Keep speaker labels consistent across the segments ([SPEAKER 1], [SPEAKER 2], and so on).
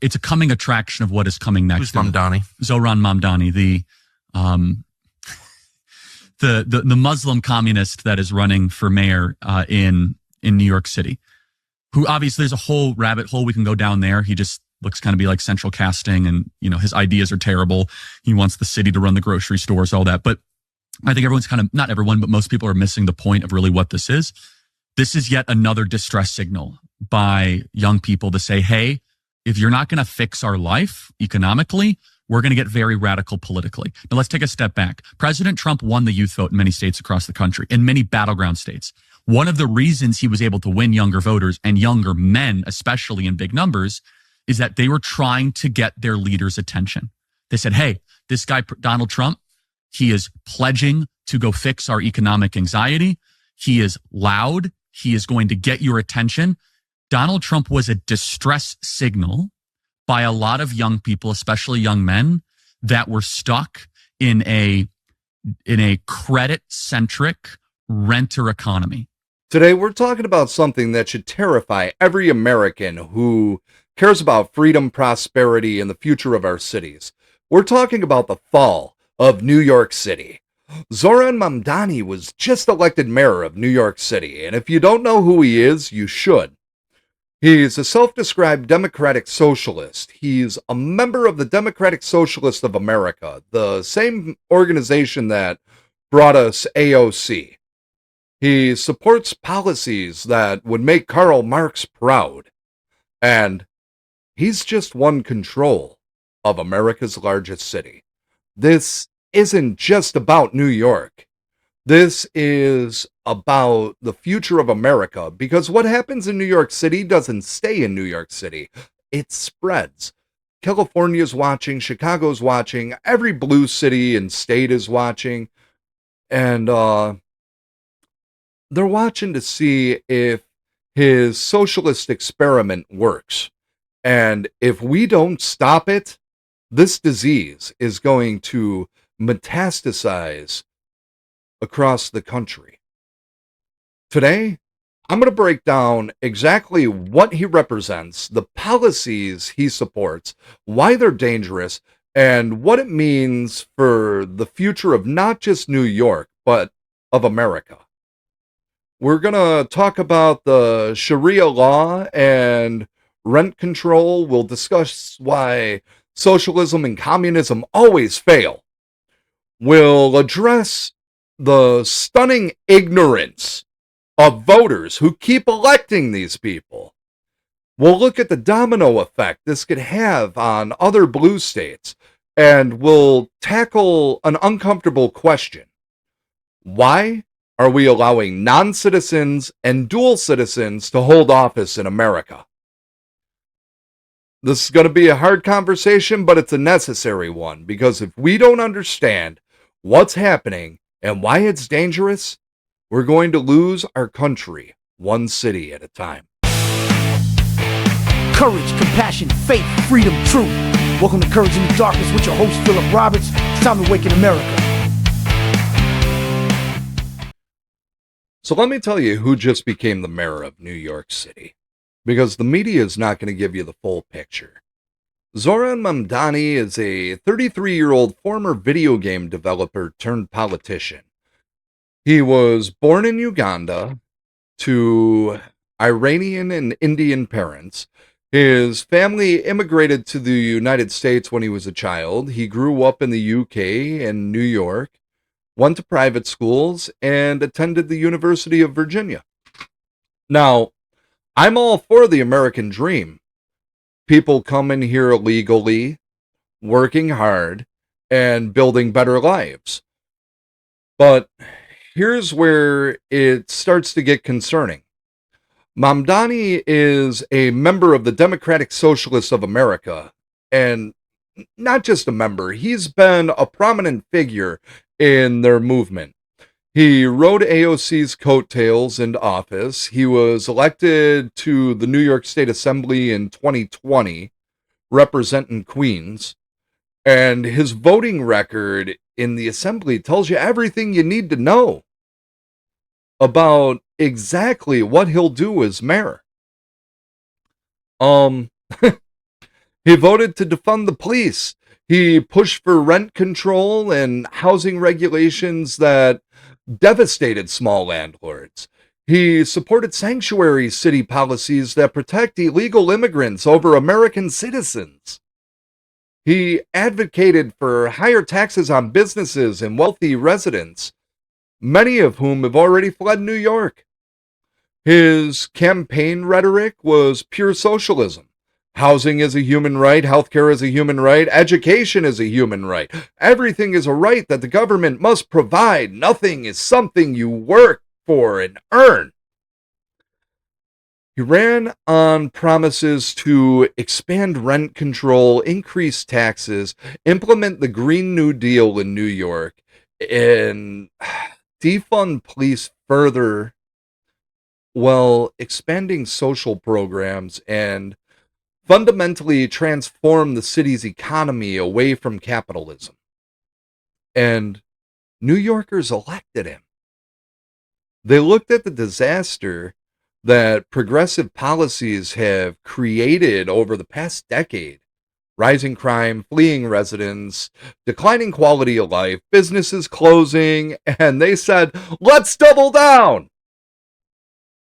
[SPEAKER 1] It's a coming attraction of what is coming next.
[SPEAKER 2] Who's Mamdani?
[SPEAKER 1] Zohran Mamdani, the Muslim communist that is running for mayor in New York City, who obviously there's a whole rabbit hole we can go down there. He just looks kind of be like central casting, and his ideas are terrible. He wants the city to run the grocery stores, all that. But I think everyone's kind of, not everyone, but most people are missing the point of really what this is. This is yet another distress signal by young people to say, hey, if you're not going to fix our life economically, we're going to get very radical politically. Now, let's take a step back. President Trump won the youth vote in many states across the country, in many battleground states. One of the reasons he was able to win younger voters, and younger men, especially in big numbers, is that they were trying to get their leaders' attention. They said, hey, this guy, Donald Trump, he is pledging to go fix our economic anxiety. He is loud. He is going to get your attention. Donald Trump was a distress signal by a lot of young people, especially young men, that were stuck in a credit-centric renter economy.
[SPEAKER 3] Today, we're talking about something that should terrify every American who cares about freedom, prosperity, and the future of our cities. We're talking about the fall of New York City. Zohran Mamdani was just elected mayor of New York City, and if you don't know who he is, you should. He's a self-described Democratic Socialist. He's a member of the Democratic Socialists of America, the same organization that brought us AOC. He supports policies that would make Karl Marx proud. And he's just won control of America's largest city. This isn't just about New York. This is about the future of America, because what happens in New York City doesn't stay in New York City. It spreads. California's watching, Chicago's watching, every blue city and state is watching, and they're watching to see if his socialist experiment works. And if we don't stop it, this disease is going to metastasize across the country. Today, I'm going to break down exactly what he represents, the policies he supports, why they're dangerous, and what it means for the future of not just New York, but of America. We're going to talk about the Shirai Law and rent control. We'll discuss why socialism and communism always fail. We'll address the stunning ignorance of voters who keep electing these people. We'll look at the domino effect this could have on other blue states, and we'll tackle an uncomfortable question. Why are we allowing non-citizens and dual citizens to hold office in America? This is going to be a hard conversation, but it's a necessary one, because if we don't understand what's happening and why it's dangerous, we're going to lose our country one city at a time.
[SPEAKER 4] Courage, compassion, faith, freedom, truth. Welcome to Courage in the Darkness with your host, Philip Roberts. It's time to awaken America.
[SPEAKER 3] So let me tell you who just became the mayor of New York City, because the media is not going to give you the full picture. Zohran Mamdani is a 33-year-old former video game developer turned politician. He was born in Uganda to Iranian and Indian parents. His family immigrated to the United States when he was a child. He grew up in the UK and New York, went to private schools, and attended the University of Virginia. Now, I'm all for the American dream. People come in here legally, working hard, and building better lives. But here's where it starts to get concerning. Mamdani is a member of the Democratic Socialists of America, and not just a member, he's been a prominent figure in their movement. He rode AOC's coattails into office. He was elected to the New York State Assembly in 2020, representing Queens, and his voting record in the Assembly tells you everything you need to know about exactly what he'll do as mayor. He voted to defund the police. He pushed for rent control and housing regulations that devastated small landlords. He supported sanctuary city policies that protect illegal immigrants over American citizens. He advocated for higher taxes on businesses and wealthy residents, many of whom have already fled New York. His campaign rhetoric was pure socialism. Housing is a human right, healthcare is a human right, education is a human right. Everything is a right that the government must provide. Nothing is something you work for and earn. He ran on promises to expand rent control, increase taxes, implement the Green New Deal in New York, and defund police further while expanding social programs and fundamentally transform the city's economy away from capitalism. And New Yorkers elected him. They looked at the disaster that progressive policies have created over the past decade: rising crime, fleeing residents, declining quality of life, businesses closing, and they said, let's double down.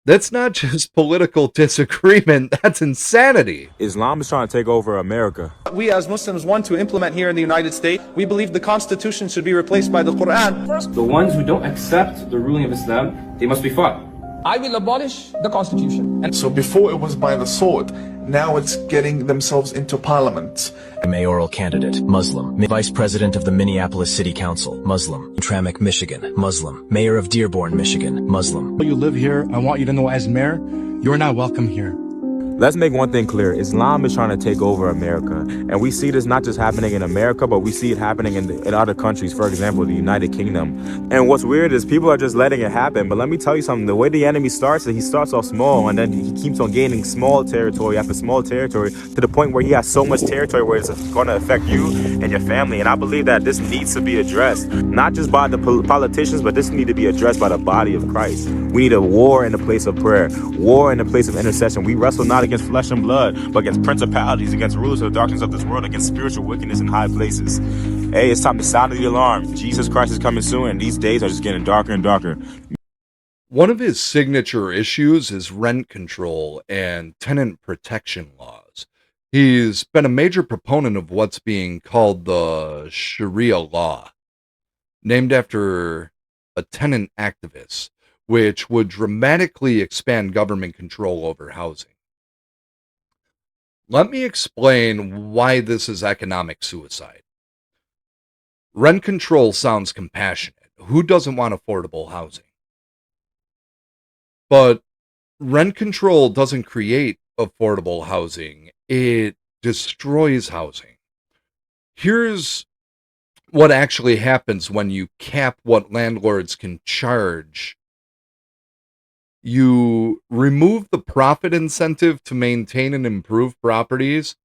[SPEAKER 3] That's not just political disagreement, that's insanity.
[SPEAKER 2] Islam is trying to take over America.
[SPEAKER 5] We as Muslims want to implement here in the United States. We believe the Constitution should be replaced by the Quran.
[SPEAKER 6] The ones who don't accept the ruling of Islam, they must be fought.
[SPEAKER 7] I will abolish the Constitution.
[SPEAKER 8] And so before it was by the sword, now it's getting themselves into parliament.
[SPEAKER 9] Mayoral candidate, Muslim. Vice President of the Minneapolis City Council, Muslim. Tramek, Michigan, Muslim. Mayor of Dearborn, Michigan, Muslim.
[SPEAKER 4] You live here, I want you to know as mayor, you're not welcome here.
[SPEAKER 2] Let's make one thing clear. Islam is trying to take over America. And we see this not just happening in America, but we see it happening in other countries, for example, the United Kingdom. And what's weird is people are just letting it happen. But let me tell you something. The way the enemy starts, he starts off small, and then he keeps on gaining small territory after small territory to the point where he has so much territory where it's going to affect you and your family. And I believe that this needs to be addressed, not just by the politicians, but this needs to be addressed by the body of Christ. We need a war in the place of prayer, war in the place of intercession. We wrestle not against flesh and blood, but against principalities, against rulers of the darkness of this world, against spiritual wickedness in high places. Hey, it's time to sound the alarm. Jesus Christ is coming soon, and these days are just getting darker and darker.
[SPEAKER 3] One of his signature issues is rent control and tenant protection laws. He's been a major proponent of what's being called the Shirai Law, named after a tenant activist, which would dramatically expand government control over housing. Let me explain why this is economic suicide. Rent control sounds compassionate. Who doesn't want affordable housing? But rent control doesn't create affordable housing. It destroys housing. Here's what actually happens when you cap what landlords can charge. You remove the profit incentive to maintain and improve properties.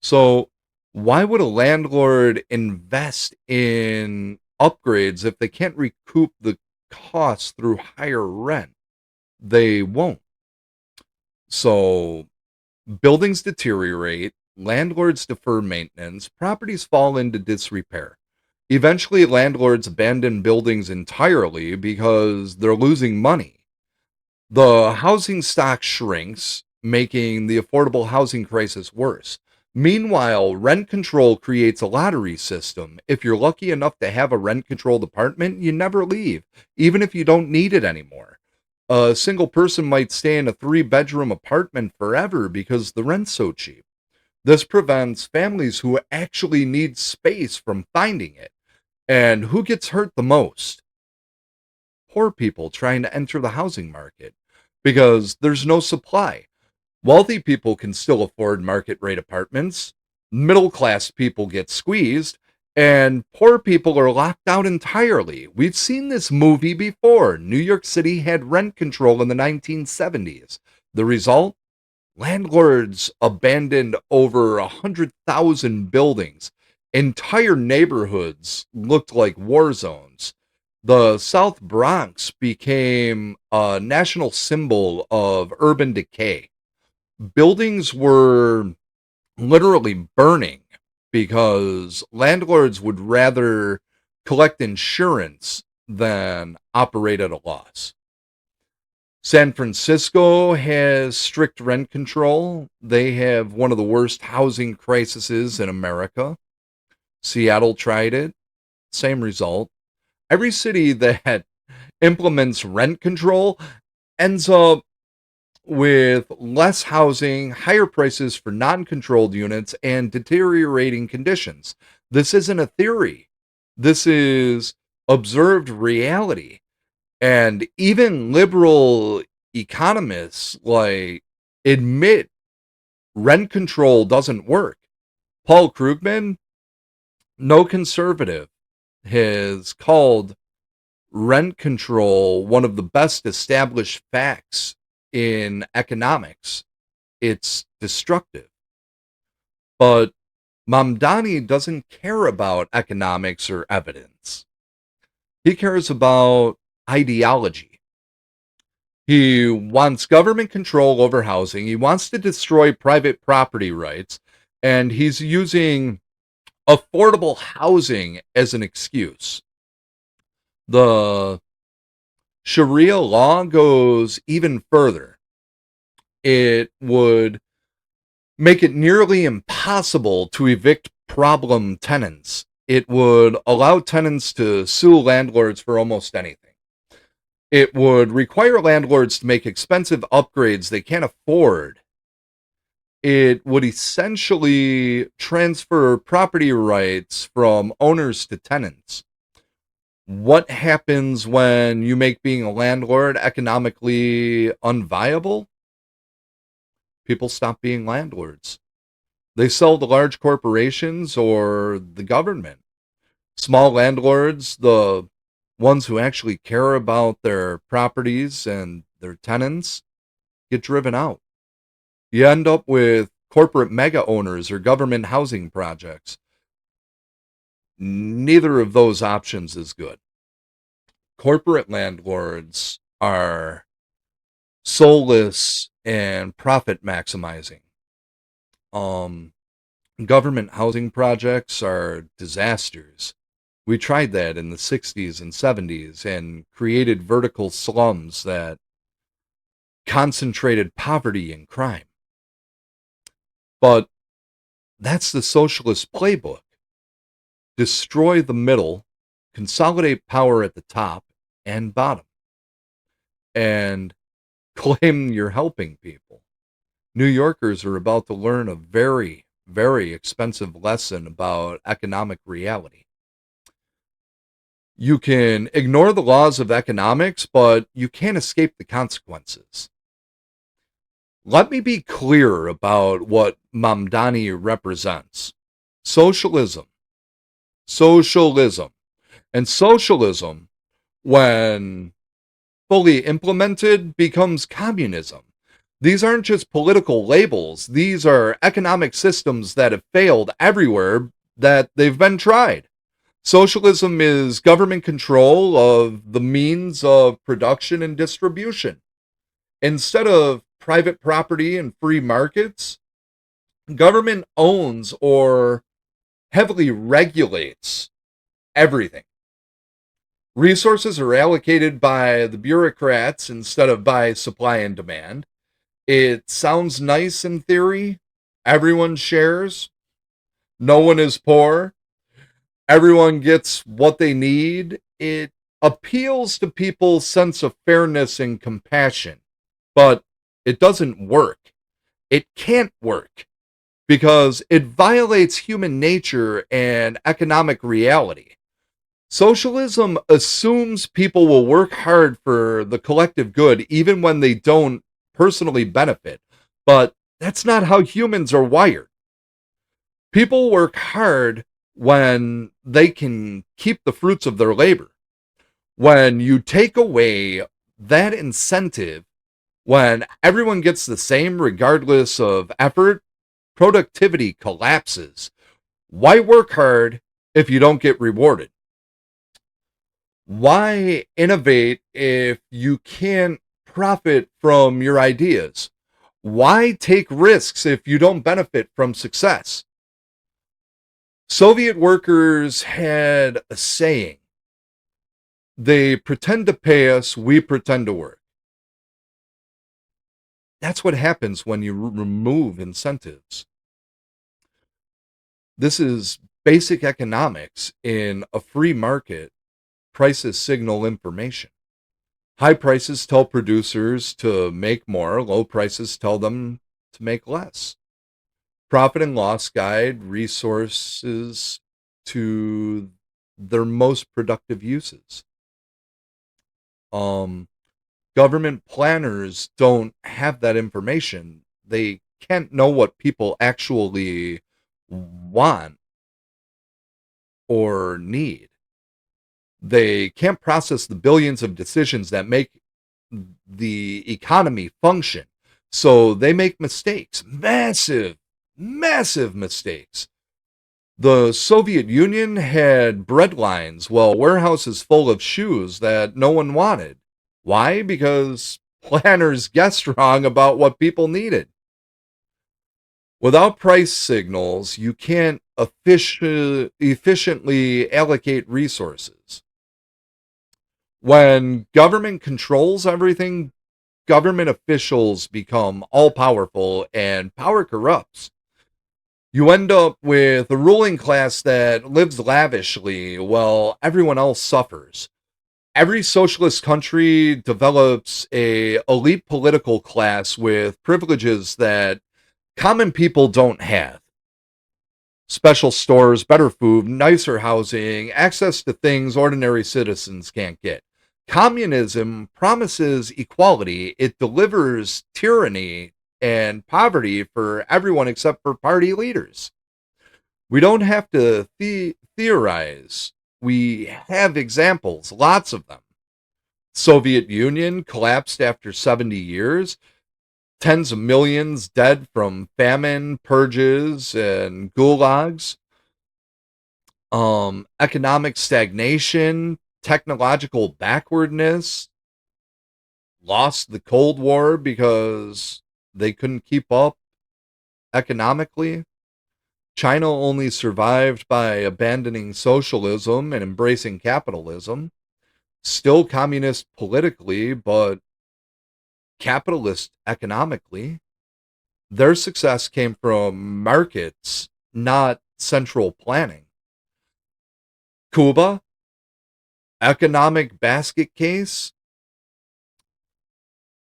[SPEAKER 3] So why would a landlord invest in upgrades if they can't recoup the costs through higher rent? They won't. So buildings deteriorate, landlords defer maintenance, properties fall into disrepair. Eventually, landlords abandon buildings entirely because they're losing money. The housing stock shrinks, making the affordable housing crisis worse. Meanwhile, rent control creates a lottery system. If you're lucky enough to have a rent-controlled apartment, you never leave, even if you don't need it anymore. A single person might stay in a 3-bedroom apartment forever because the rent's so cheap. This prevents families who actually need space from finding it. And who gets hurt the most? Poor people trying to enter the housing market because there's no supply. Wealthy people can still afford market rate apartments. Middle class people get squeezed, and poor people are locked out entirely. We've seen this movie before. New York City had rent control in the 1970s. The result? Landlords abandoned over 100,000 buildings. Entire neighborhoods looked like war zones. The South Bronx became a national symbol of urban decay. Buildings were literally burning because landlords would rather collect insurance than operate at a loss. San Francisco has strict rent control. They have one of the worst housing crises in America. Seattle tried it. Same result. Every city that implements rent control ends up with less housing, higher prices for non-controlled units, and deteriorating conditions. This isn't a theory. This is observed reality. And even liberal economists admit rent control doesn't work. Paul Krugman, no conservative, has called rent control one of the best established facts in economics. It's destructive. But Mamdani doesn't care about economics or evidence. He cares about ideology. He wants government control over housing. He wants to destroy private property rights. And he's using affordable housing as an excuse. The Shirai Law goes even further. It would make it nearly impossible to evict problem tenants. It would allow tenants to sue landlords for almost anything. It would require landlords to make expensive upgrades they can't afford. It would essentially transfer property rights from owners to tenants. What happens when you make being a landlord economically unviable? People stop being landlords. They sell to large corporations or the government. Small landlords, the ones who actually care about their properties and their tenants, get driven out. You end up with corporate mega owners or government housing projects. Neither of those options is good. Corporate landlords are soulless and profit maximizing. Government housing projects are disasters. We tried that in the 60s and 70s and created vertical slums that concentrated poverty and crime. But that's the socialist playbook. Destroy the middle, consolidate power at the top and bottom, and claim you're helping people. New Yorkers are about to learn a very, very expensive lesson about economic reality. You can ignore the laws of economics, but you can't escape the consequences. Let me be clear about what Mamdani represents. Socialism. Socialism. And socialism, when fully implemented, becomes communism. These aren't just political labels. These are economic systems that have failed everywhere that they've been tried. Socialism is government control of the means of production and distribution. Instead of private property and free markets, government owns or heavily regulates everything. Resources are allocated by the bureaucrats instead of by supply and demand. It sounds nice in theory. Everyone shares. No one is poor. Everyone gets what they need. It appeals to people's sense of fairness and compassion, but it doesn't work. It can't work because it violates human nature and economic reality. Socialism assumes people will work hard for the collective good even when they don't personally benefit, but that's not how humans are wired. People work hard when they can keep the fruits of their labor. When you take away that incentive, when everyone gets the same regardless of effort, productivity collapses. Why work hard if you don't get rewarded? Why innovate if you can't profit from your ideas? Why take risks if you don't benefit from success? Soviet workers had a saying. They pretend to pay us, we pretend to work. That's what happens when you remove incentives. This is basic economics in a free market. Prices signal information. High prices tell producers to make more, low prices tell them to make less. Profit and loss guide resources to their most productive uses. Government planners don't have that information. They can't know what people actually want or need. They can't process the billions of decisions that make the economy function. So they make mistakes, massive mistakes. The Soviet Union had bread lines, while warehouses full of shoes that no one wanted. Why? Because planners guessed wrong about what people needed. Without price signals, you can't efficiently allocate resources. When government controls everything, government officials become all-powerful, and power corrupts. You end up with a ruling class that lives lavishly while everyone else suffers. Every socialist country develops an elite political class with privileges that common people don't have. Special stores, better food, nicer housing, access to things ordinary citizens can't get. Communism promises equality. It delivers tyranny and poverty for everyone except for party leaders. We don't have to theorize. We have examples, lots of them. Soviet Union collapsed after 70 years. Tens of millions dead from famine, purges, and gulags. Economic stagnation, technological backwardness. Lost the Cold War because they couldn't keep up economically. China only survived by abandoning socialism and embracing capitalism. Still communist politically, but capitalist economically. Their success came from markets, not central planning. Cuba, economic basket case.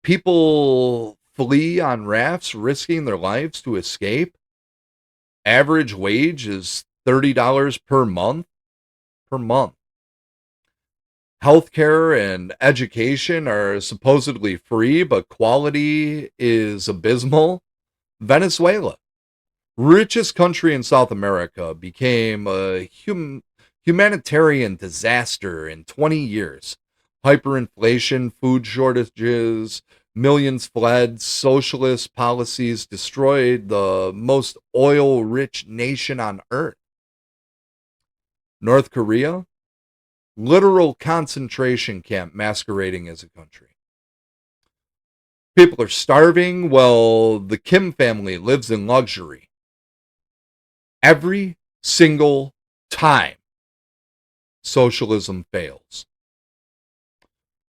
[SPEAKER 3] People flee on rafts, risking their lives to escape. Average wage is $30 per month. Healthcare and education are supposedly free, but quality is abysmal. Venezuela, richest country in South America, became a humanitarian disaster in 20 years. Hyperinflation, food shortages, millions fled, socialist policies destroyed the most oil-rich nation on earth. North Korea, literal concentration camp masquerading as a country. People are starving while the Kim family lives in luxury. Every single time, socialism fails.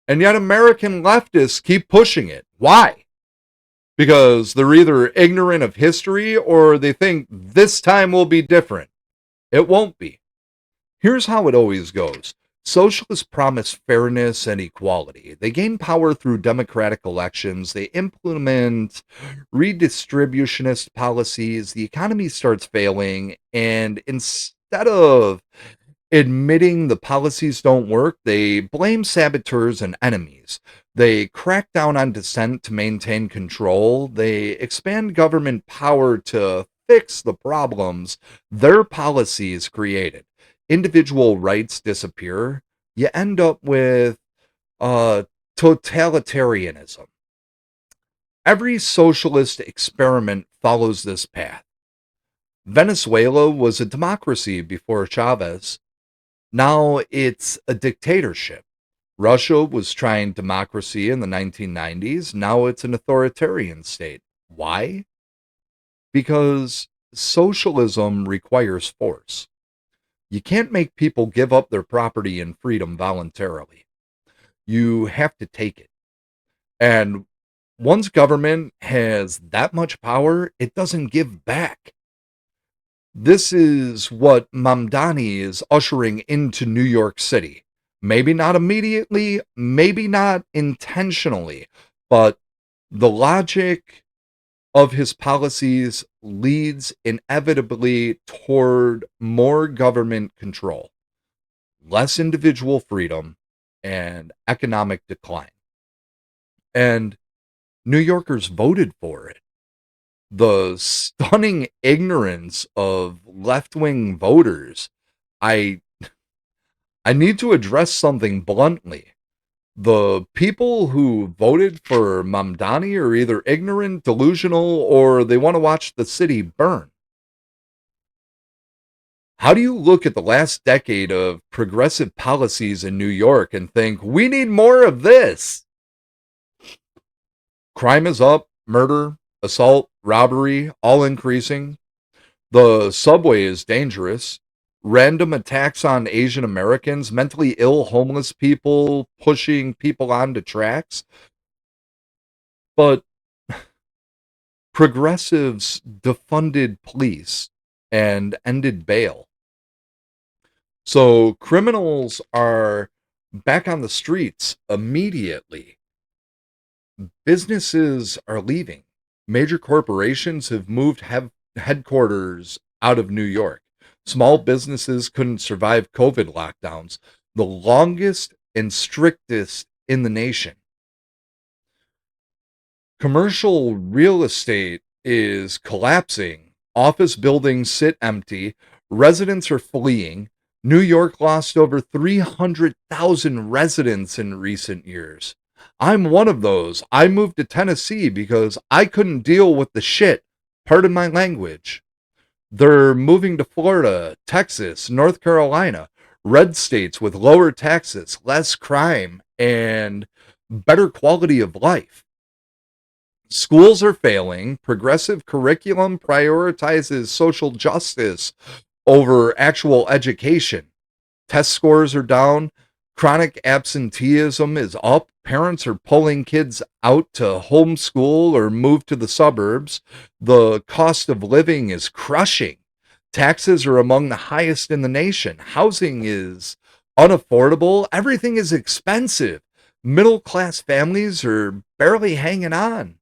[SPEAKER 3] And yet American leftists keep pushing it. Why? Because they're either ignorant of history or they think this time will be different. It won't be. Here's how it always goes. Socialists promise fairness and equality. They gain power through democratic elections. They implement redistributionist policies. The economy starts failing. And instead of admitting the policies don't work, they blame saboteurs and enemies. They crack down on dissent to maintain control. They expand government power to fix the problems their policies created. Individual rights disappear. You end up with totalitarianism. Every socialist experiment follows this path. Venezuela was a democracy before Chavez. Now it's a dictatorship. Russia was trying democracy in the 1990s. Now it's an authoritarian state. Why? Because socialism requires force. You can't make people give up their property and freedom voluntarily. You have to take it. And once government has that much power, it doesn't give back. This is what Mamdani is ushering into New York City. Maybe not immediately, maybe not intentionally, but the logic of his policies leads inevitably toward more government control, less individual freedom, and economic decline. And New Yorkers voted for it. The stunning ignorance of left-wing voters. I need to address something bluntly. The people who voted for Mamdani are either ignorant, delusional, or they want to watch the city burn. How do you look at the last decade of progressive policies in New York and think, we need more of this? Crime is up, murder, assault, robbery, all increasing. The subway is dangerous. Random attacks on Asian Americans, mentally ill homeless people pushing people onto tracks. But progressives defunded police and ended bail. So criminals are back on the streets immediately. Businesses are leaving. Major corporations have moved headquarters out of New York. Small businesses couldn't survive COVID lockdowns, the longest and strictest in the nation. Commercial real estate is collapsing. Office buildings sit empty. Residents are fleeing. New York lost over 300,000 residents in recent years. I'm one of those. I moved to Tennessee because I couldn't deal with the shit. Pardon my language. They're moving to Florida, Texas, North Carolina, red states with lower taxes, less crime, and better quality of life. Schools are failing. Progressive curriculum prioritizes social justice over actual education. Test scores are down. Chronic absenteeism is up. Parents are pulling kids out to homeschool or move to the suburbs. The cost of living is crushing. Taxes are among the highest in the nation. Housing is unaffordable. Everything is expensive. Middle-class families are barely hanging on.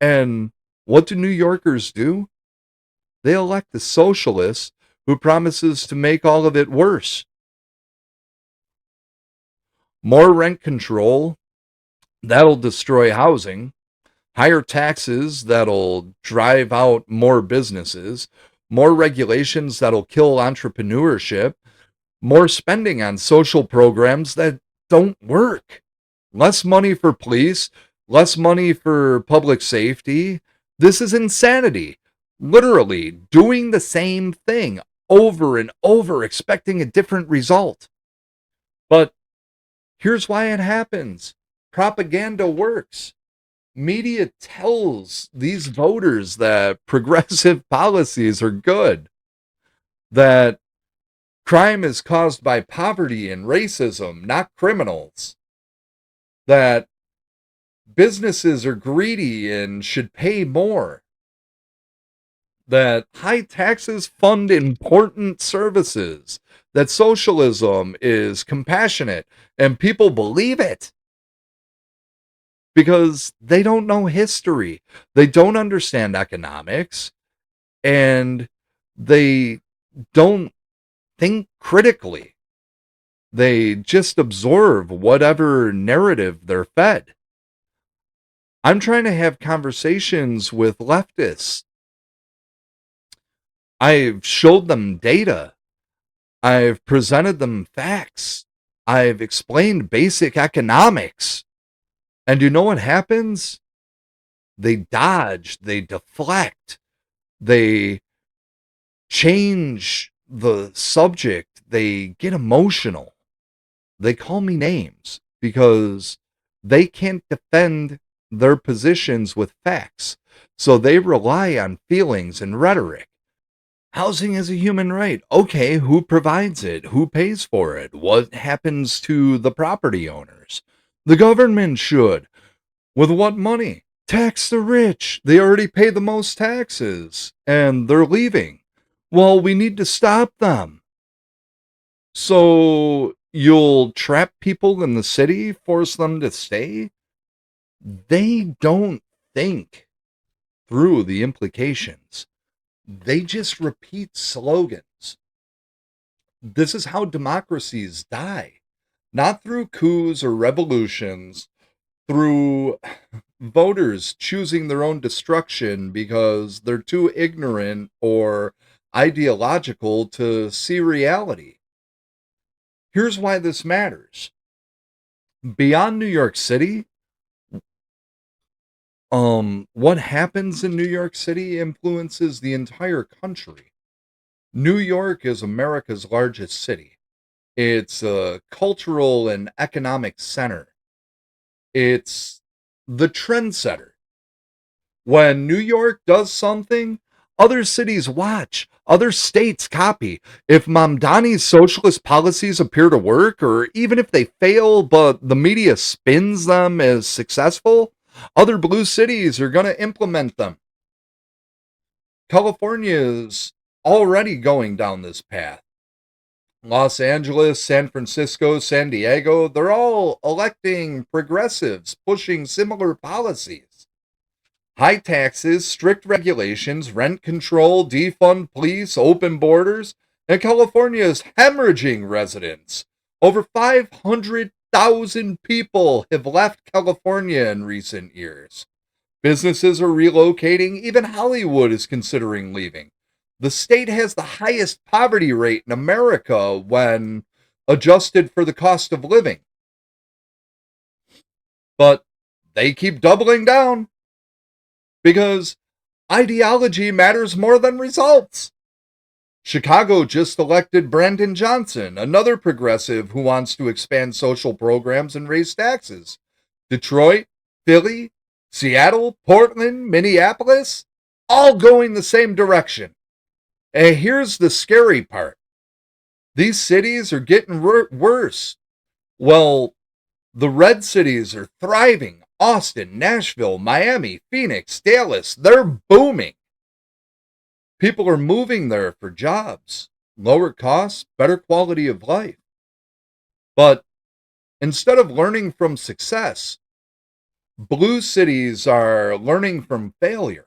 [SPEAKER 3] And what do New Yorkers do? They elect a socialist who promises to make all of it worse. More rent control, that'll destroy housing. Higher taxes, that'll drive out more businesses. More regulations, that'll kill entrepreneurship. More spending on social programs that don't work. Less money for police, less money for public safety. This is insanity. Literally doing the same thing over and over, expecting a different result. But here's why it happens. Propaganda works. Media tells these voters that progressive policies are good, that crime is caused by poverty and racism, not criminals, that businesses are greedy and should pay more, that high taxes fund important services, that socialism is compassionate, and people believe it because they don't know history, they don't understand economics, and they don't think critically. They just absorb whatever narrative they're fed. I'm trying to have conversations with leftists. I've showed them data. I've presented them facts. I've explained basic economics. And you know what happens? They dodge, they deflect, they change the subject, they get emotional. They call me names because they can't defend their positions with facts. So they rely on feelings and rhetoric. Housing is a human right. Okay, who provides it? Who pays for it? What happens to the property owners? The government should. With what money? Tax the rich. They already pay the most taxes, and they're leaving. Well, we need to stop them. So you'll trap people in the city, force them to stay? They don't think through the implications. They just repeat slogans. This is how democracies die. Not through coups or revolutions, through voters choosing their own destruction because they're too ignorant or ideological to see reality. Here's why this matters. Beyond New York City, what happens in New York City influences the entire country. New York is America's largest city. It's a cultural and economic center. It's the trendsetter. When New York does something, other cities watch, other states copy. If Mamdani's socialist policies appear to work, or even if they fail but the media spins them as successful, other blue cities are going to implement them. California is already going down this path. Los Angeles, San Francisco, San Diego, they're all electing progressives pushing similar policies. High taxes, strict regulations, rent control, defund police, open borders, and California is hemorrhaging residents. Over 500,000 people have left California in recent years. Businesses are relocating, even Hollywood is considering leaving. The state has the highest poverty rate in America when adjusted for the cost of living. But they keep doubling down because ideology matters more than results. Chicago just elected Brandon Johnson, another progressive who wants to expand social programs and raise taxes. Detroit, Philly, Seattle, Portland, Minneapolis, all going the same direction. And here's the scary part. These cities are getting worse. Well, the red cities are thriving. Austin, Nashville, Miami, Phoenix, Dallas, they're booming. People are moving there for jobs, lower costs, better quality of life. But instead of learning from success, blue cities are learning from failure.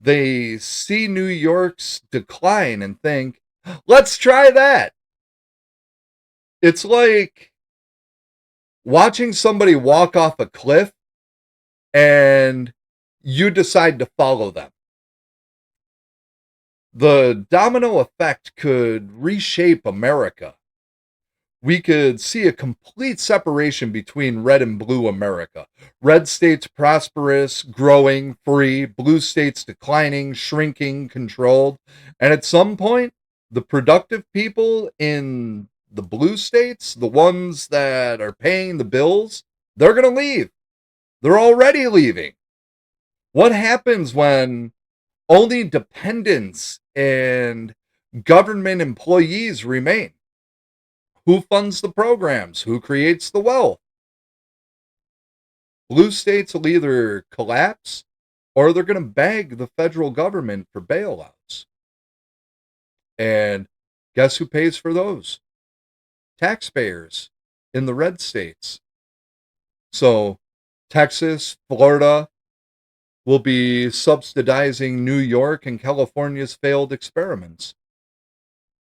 [SPEAKER 3] They see New York's decline and think, let's try that. It's like watching somebody walk off a cliff and you decide to follow them. The domino effect could reshape America. We could see a complete separation between red and blue America. Red states prosperous, growing, free, blue states declining, shrinking, controlled. And at some point, the productive people in the blue states, the ones that are paying the bills, they're going to leave. They're already leaving. What happens when only dependents and government employees remain? Who funds the programs? Who creates the wealth? Blue states will either collapse or they're going to beg the federal government for bailouts. And guess who pays for those? Taxpayers in the red states. So Texas, Florida will be subsidizing New York and California's failed experiments.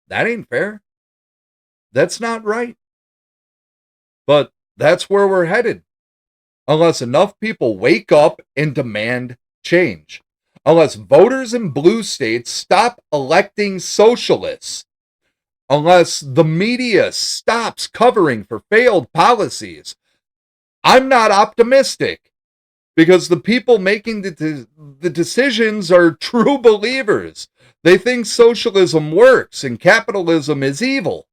[SPEAKER 3] That ain't fair. That's not right. But that's where we're headed. Unless enough people wake up and demand change. Unless voters in blue states stop electing socialists. Unless the media stops covering for failed policies. I'm not optimistic. Because the people making the decisions are true believers. They think socialism works and capitalism is evil.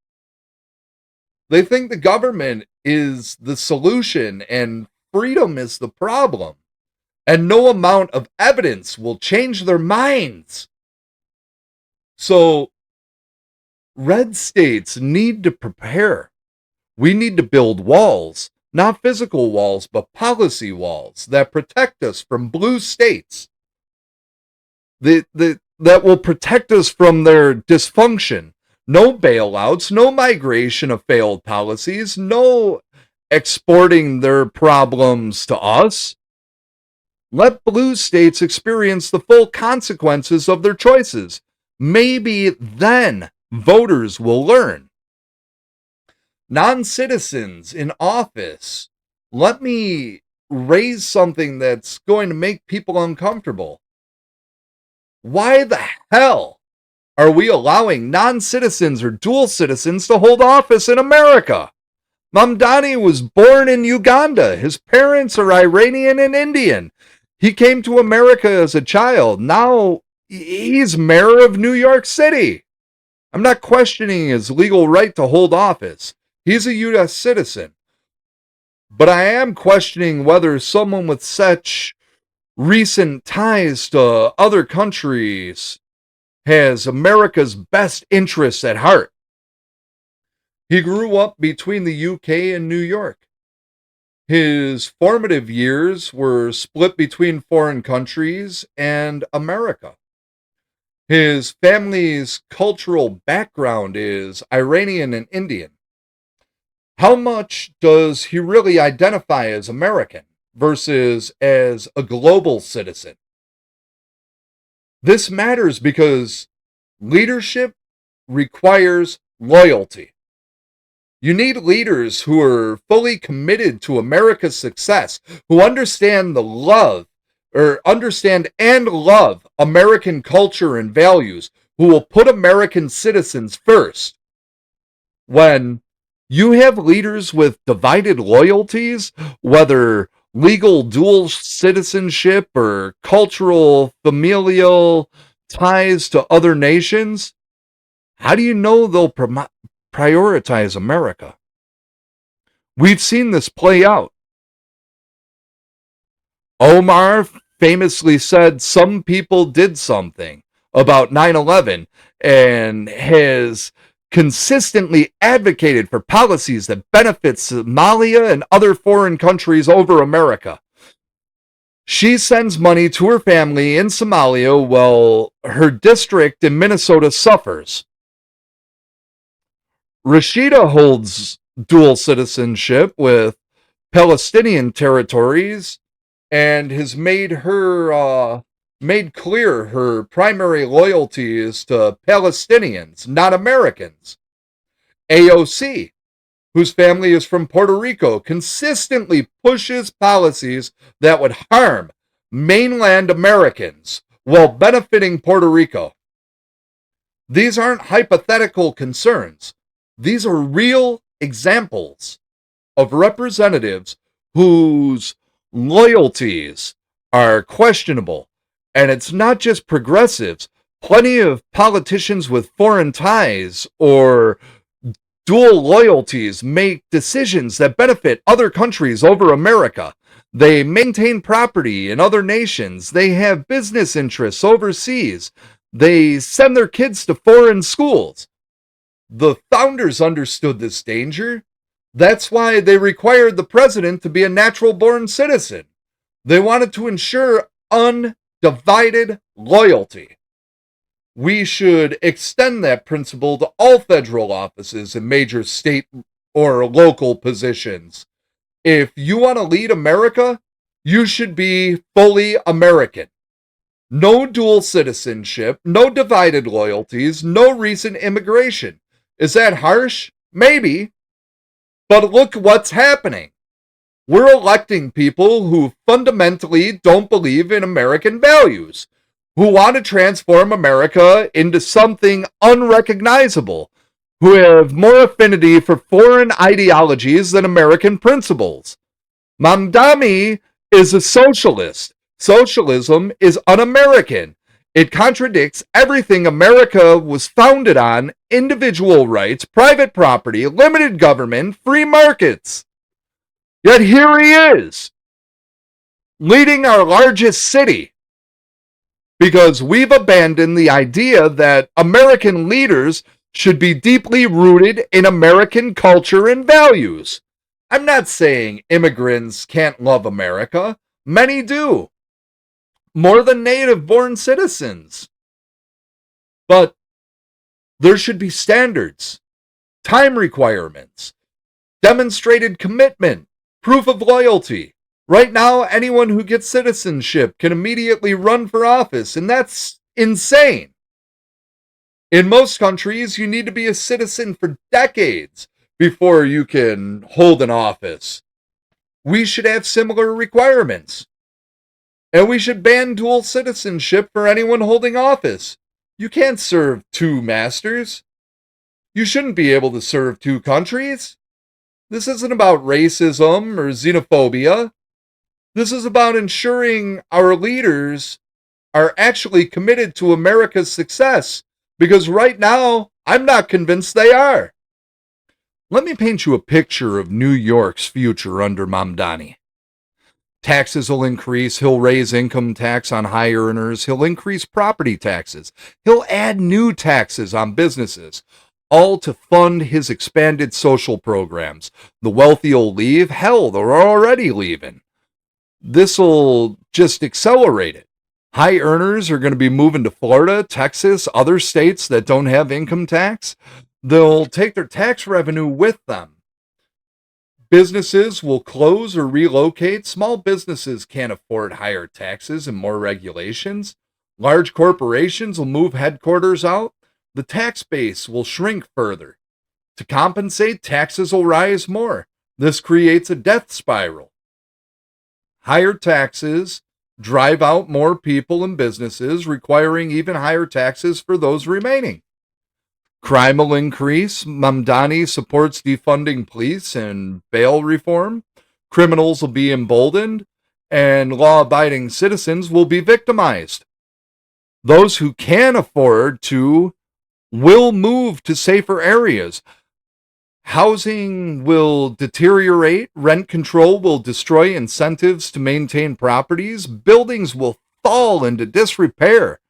[SPEAKER 3] They think the government is the solution and freedom is the problem, and no amount of evidence will change their minds. So, red states need to prepare. We need to build walls, not physical walls, but policy walls that protect us from blue states. That will protect us from their dysfunction. No bailouts, no migration of failed policies, no exporting their problems to us. Let blue states experience the full consequences of their choices. Maybe then voters will learn. Non-citizens in office, let me raise something that's going to make people uncomfortable. Why the hell are we allowing non-citizens or dual citizens to hold office in America? Mamdani was born in Uganda. His parents are Iranian and Indian. He came to America as a child. Now he's mayor of New York City. I'm not questioning his legal right to hold office. He's a U.S. citizen. But I am questioning whether someone with such recent ties to other countries has America's best interests at heart. He grew up between the UK and New York. His formative years were split between foreign countries and America. His family's cultural background is Iranian and Indian. How much does he really identify as American versus as a global citizen? This matters because leadership requires loyalty. You need leaders who are fully committed to America's success, who understand and love American culture and values, who will put American citizens first. When you have leaders with divided loyalties, whether legal dual citizenship or cultural familial ties to other nations, how do you know they'll prioritize America? We've seen this play out. Omar famously said some people did something about 9/11 and has consistently advocated for policies that benefit Somalia and other foreign countries over America. She sends money to her family in Somalia while her district in Minnesota suffers. Rashida holds dual citizenship with Palestinian territories and has made clear her primary loyalty is to Palestinians, not Americans. AOC, whose family is from Puerto Rico, consistently pushes policies that would harm mainland Americans while benefiting Puerto Rico. These aren't hypothetical concerns. These are real examples of representatives whose loyalties are questionable. And it's not just progressives. Plenty of politicians with foreign ties or dual loyalties make decisions that benefit other countries over America. They maintain property in other nations. They have business interests overseas. They send their kids to foreign schools. The founders understood this danger. That's why they required the president to be a natural-born citizen. They wanted to ensure undivided loyalty. We should extend that principle to all federal offices and major state or local positions. If you want to lead America, you should be fully American. No dual citizenship, no divided loyalties, no recent immigration. Is that harsh? Maybe. But look what's happening. We're electing people who fundamentally don't believe in American values, who want to transform America into something unrecognizable, who have more affinity for foreign ideologies than American principles. Mamdani is a socialist. Socialism is un-American. It contradicts everything America was founded on: individual rights, private property, limited government, free markets. Yet here he is, leading our largest city, because we've abandoned the idea that American leaders should be deeply rooted in American culture and values. I'm not saying immigrants can't love America. Many do, more than native-born citizens. But there should be standards, time requirements, demonstrated commitment, proof of loyalty. Right now, anyone who gets citizenship can immediately run for office, and that's insane. In most countries, you need to be a citizen for decades before you can hold an office. We should have similar requirements. And we should ban dual citizenship for anyone holding office. You can't serve two masters. You shouldn't be able to serve two countries. This isn't about racism or xenophobia. This is about ensuring our leaders are actually committed to America's success, because right now, I'm not convinced they are. Let me paint you a picture of New York's future under Mamdani. Taxes will increase. He'll raise income tax on high earners. He'll increase property taxes. He'll add new taxes on businesses, all to fund his expanded social programs. The wealthy will leave. Hell, they're already leaving. This will just accelerate it. High earners are going to be moving to Florida, Texas, other states that don't have income tax. They'll take their tax revenue with them. Businesses will close or relocate. Small businesses can't afford higher taxes and more regulations. Large corporations will move headquarters out. The tax base will shrink further. To compensate, taxes will rise more. This creates a death spiral. Higher taxes drive out more people and businesses, requiring even higher taxes for those remaining. Crime will increase. Mamdani supports defunding police and bail reform. Criminals will be emboldened, and law-abiding citizens will be victimized. Those who can afford to will move to safer areas. Housing will deteriorate. Rent control will destroy incentives to maintain properties. Buildings will fall into disrepair.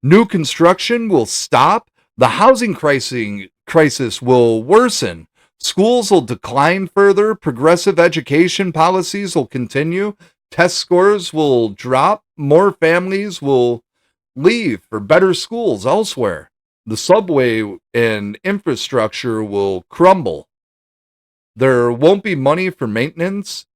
[SPEAKER 3] New construction will stop. The housing crisis will worsen. Schools will decline further. Progressive education policies will continue. Test scores will drop. More families will leave for better schools elsewhere. The subway and infrastructure will crumble. There won't be money for maintenance.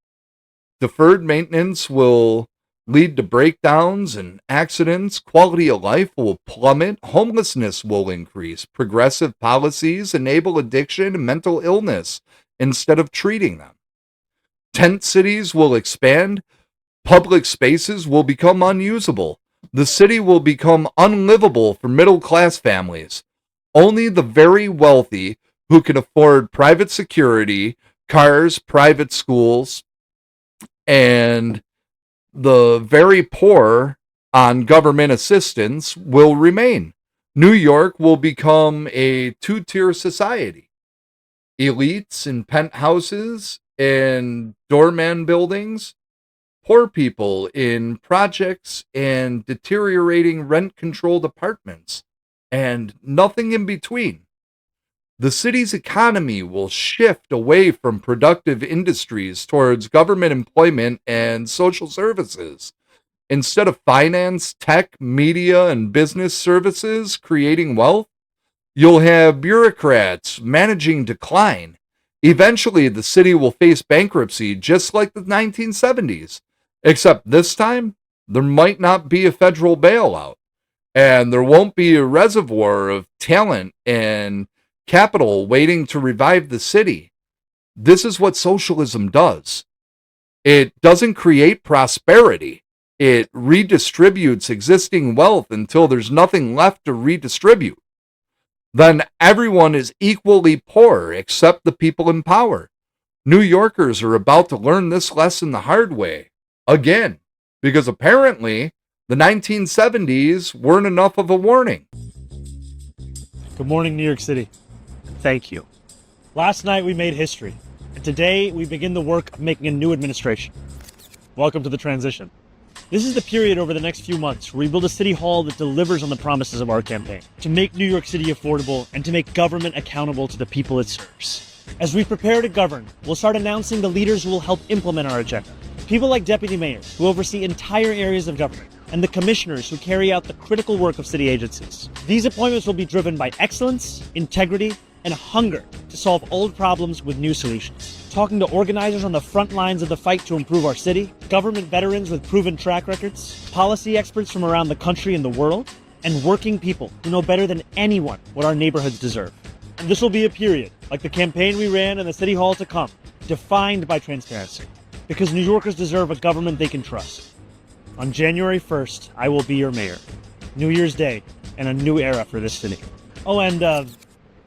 [SPEAKER 3] Deferred maintenance will lead to breakdowns and accidents. Quality of life will plummet. Homelessness will increase. Progressive policies enable addiction and mental illness instead of treating them. Tent cities will expand. Public spaces will become unusable. The city will become unlivable for middle-class families. Only the very wealthy who can afford private security, cars, private schools, and the very poor on government assistance will remain. New York will become a two-tier society. Elites in penthouses and doorman buildings, poor people in projects and deteriorating rent-controlled apartments, and nothing in between. The city's economy will shift away from productive industries towards government employment and social services. Instead of finance, tech, media, and business services creating wealth, you'll have bureaucrats managing decline. Eventually, the city will face bankruptcy just like the 1970s. Except this time, there might not be a federal bailout, and there won't be a reservoir of talent and capital waiting to revive the city. This is what socialism does. It doesn't create prosperity. It redistributes existing wealth until there's nothing left to redistribute. Then everyone is equally poor except the people in power. New Yorkers are about to learn this lesson the hard way. Again, because apparently the 1970s weren't enough of a warning.
[SPEAKER 10] Good morning, New York City. Thank you. Last night we made history, and today we begin the work of making a new administration. Welcome to the transition. This is the period over the next few months where we build a city hall that delivers on the promises of our campaign, to make New York City affordable and to make government accountable to the people it serves. As we prepare to govern, we'll start announcing the leaders who will help implement our agenda. People like deputy mayors who oversee entire areas of government, and the commissioners who carry out the critical work of city agencies. These appointments will be driven by excellence, integrity, and hunger to solve old problems with new solutions. Talking to organizers on the front lines of the fight to improve our city, government veterans with proven track records, policy experts from around the country and the world, and working people who know better than anyone what our neighborhoods deserve. And this will be a period, like the campaign we ran and the city hall to come, defined by transparency. Because New Yorkers deserve a government they can trust. On January 1st, I will be your mayor. New Year's Day, and a new era for this city. Oh, and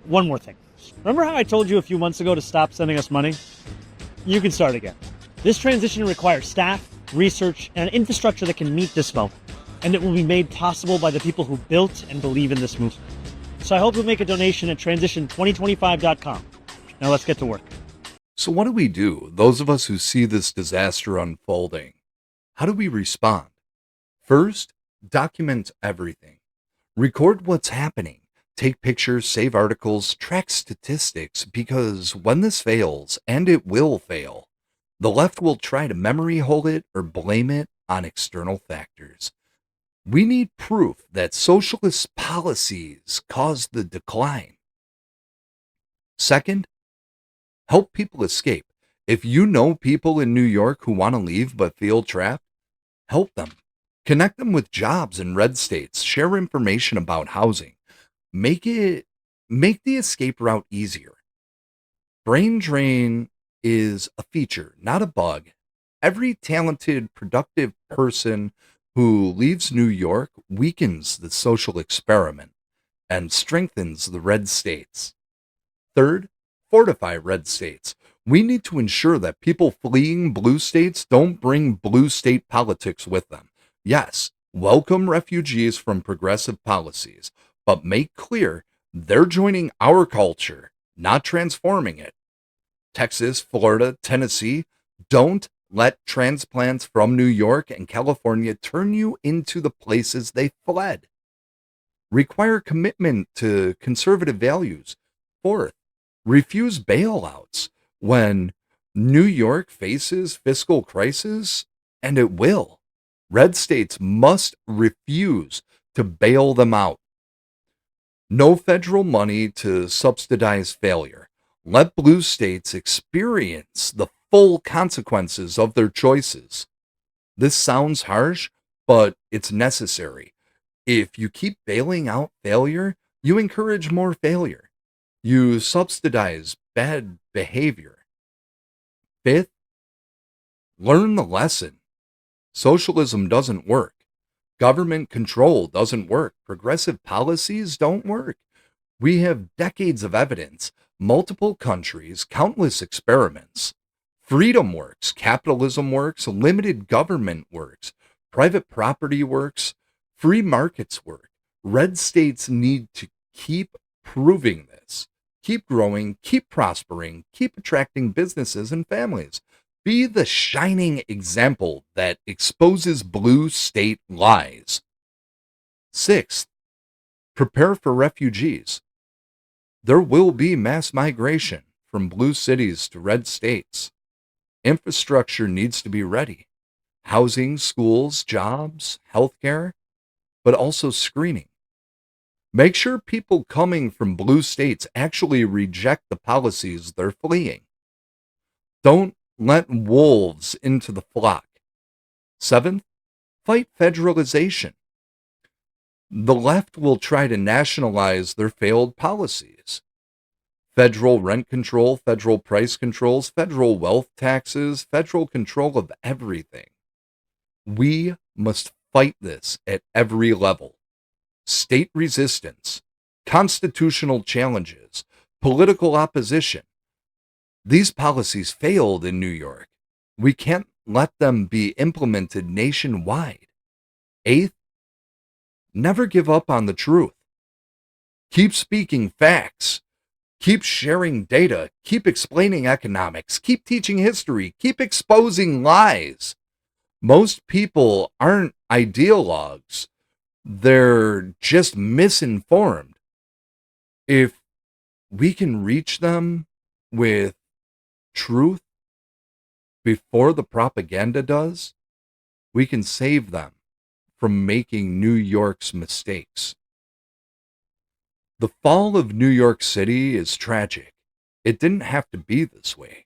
[SPEAKER 10] one more thing. Remember how I told you a few months ago to stop sending us money? You can start again. This transition requires staff, research, and an infrastructure that can meet this moment. And it will be made possible by the people who built and believe in this movement. So I hope you'll make a donation at transition2025.com. Now let's get to work.
[SPEAKER 3] So what do? Those of us who see this disaster unfolding, how do we respond? First, document everything. Record what's happening. Take pictures, save articles, track statistics, because when this fails, and it will fail, the left will try to memory hole it or blame it on external factors. We need proof that socialist policies caused the decline. Second, help people escape. If you know people in New York who want to leave but feel trapped, help them. Connect them with jobs in red states. Share information about housing. Make the escape route easier. Brain drain is a feature, not a bug. Every talented, productive person who leaves New York weakens the social experiment and strengthens the red states. Third, fortify red states. We need to ensure that people fleeing blue states don't bring blue state politics with them. Yes, welcome refugees from progressive policies, but make clear they're joining our culture, not transforming it. Texas, Florida, Tennessee, don't let transplants from New York and California turn you into the places they fled. Require commitment to conservative values. Fourth, refuse bailouts when New York faces fiscal crisis, and it will. Red states must refuse to bail them out. No federal money to subsidize failure. Let blue states experience the full consequences of their choices. This sounds harsh, but it's necessary. If you keep bailing out failure, you encourage more failure. You subsidize bad behavior. Fifth, learn the lesson. Socialism doesn't work. Government control doesn't work. Progressive policies don't work. We have decades of evidence, multiple countries, countless experiments. Freedom works, capitalism works, limited government works, private property works, free markets work. Red states need to keep proving this. Keep growing, keep prospering, keep attracting businesses and families. Be the shining example that exposes blue state lies. Sixth, prepare for refugees. There will be mass migration from blue cities to red states. Infrastructure needs to be ready. Housing, schools, jobs, healthcare, but also screening. Make sure people coming from blue states actually reject the policies they're fleeing. Don't let wolves into the flock. Seventh, fight federalization. The left will try to nationalize their failed policies. Federal rent control, federal price controls, federal wealth taxes, federal control of everything. We must fight this at every level. State resistance, constitutional challenges, political opposition. These policies failed in New York. We can't let them be implemented nationwide. Eighth, never give up on the truth. Keep speaking facts. Keep sharing data. Keep explaining economics. Keep teaching history. Keep exposing lies. Most people aren't ideologues. They're just misinformed. If we can reach them with truth before the propaganda does, we can save them from making New York's mistakes. The fall of New York City is tragic. It didn't have to be this way.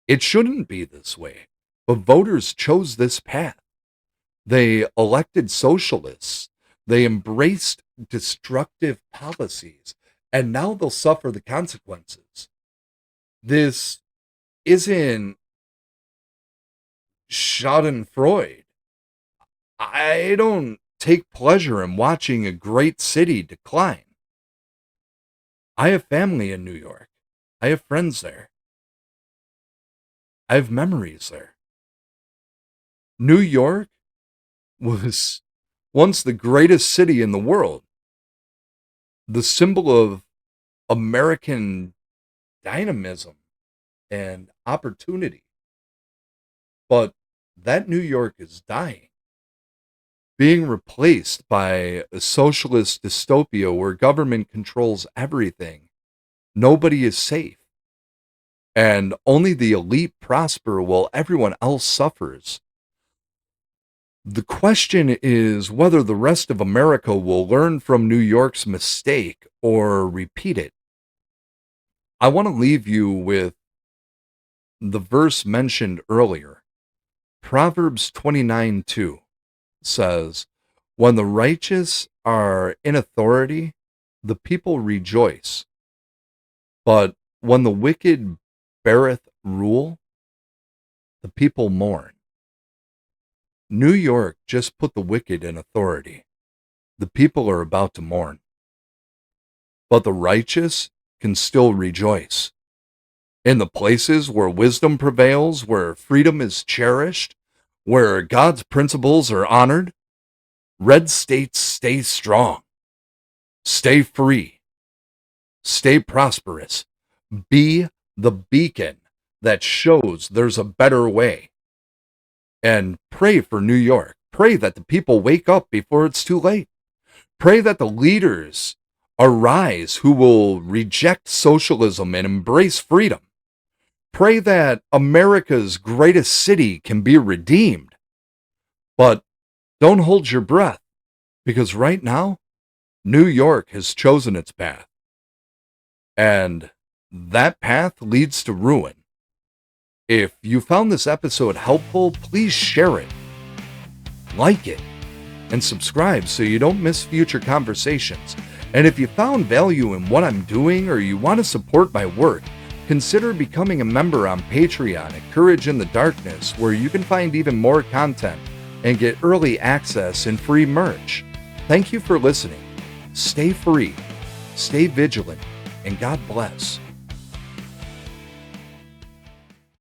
[SPEAKER 3] It shouldn't be this way. But voters chose this path. They elected socialists. They embraced destructive policies. And now they'll suffer the consequences. This isn't Schadenfreude. I don't take pleasure in watching a great city decline. I have family in New York. I have friends there. I have memories there. New York was once the greatest city in the world, the symbol of American dynamism and opportunity. But that New York is dying, being replaced by a socialist dystopia where government controls everything. Nobody is safe. And only the elite prosper while everyone else suffers. The question is whether the rest of America will learn from New York's mistake or repeat it. I want to leave you with the verse mentioned earlier. Proverbs 29:2 says, "When the righteous are in authority, the people rejoice. But when the wicked beareth rule, the people mourn." New York just put the wicked in authority. The people are about to mourn. But the righteous can still rejoice. In the places where wisdom prevails, where freedom is cherished, where God's principles are honored, red states stay strong, stay free, stay prosperous, be the beacon that shows there's a better way. And pray for New York. Pray that the people wake up before it's too late. Pray that the leaders arise who will reject socialism and embrace freedom. Pray that America's greatest city can be redeemed. But don't hold your breath, because right now, New York has chosen its path. And that path leads to ruin. If you found this episode helpful, please share it, like it, and subscribe so you don't miss future conversations. And if you found value in what I'm doing or you want to support my work, consider becoming a member on Patreon at Courage in the Darkness, where you can find even more content and get early access and free merch. Thank you for listening. Stay free, stay vigilant, and God bless.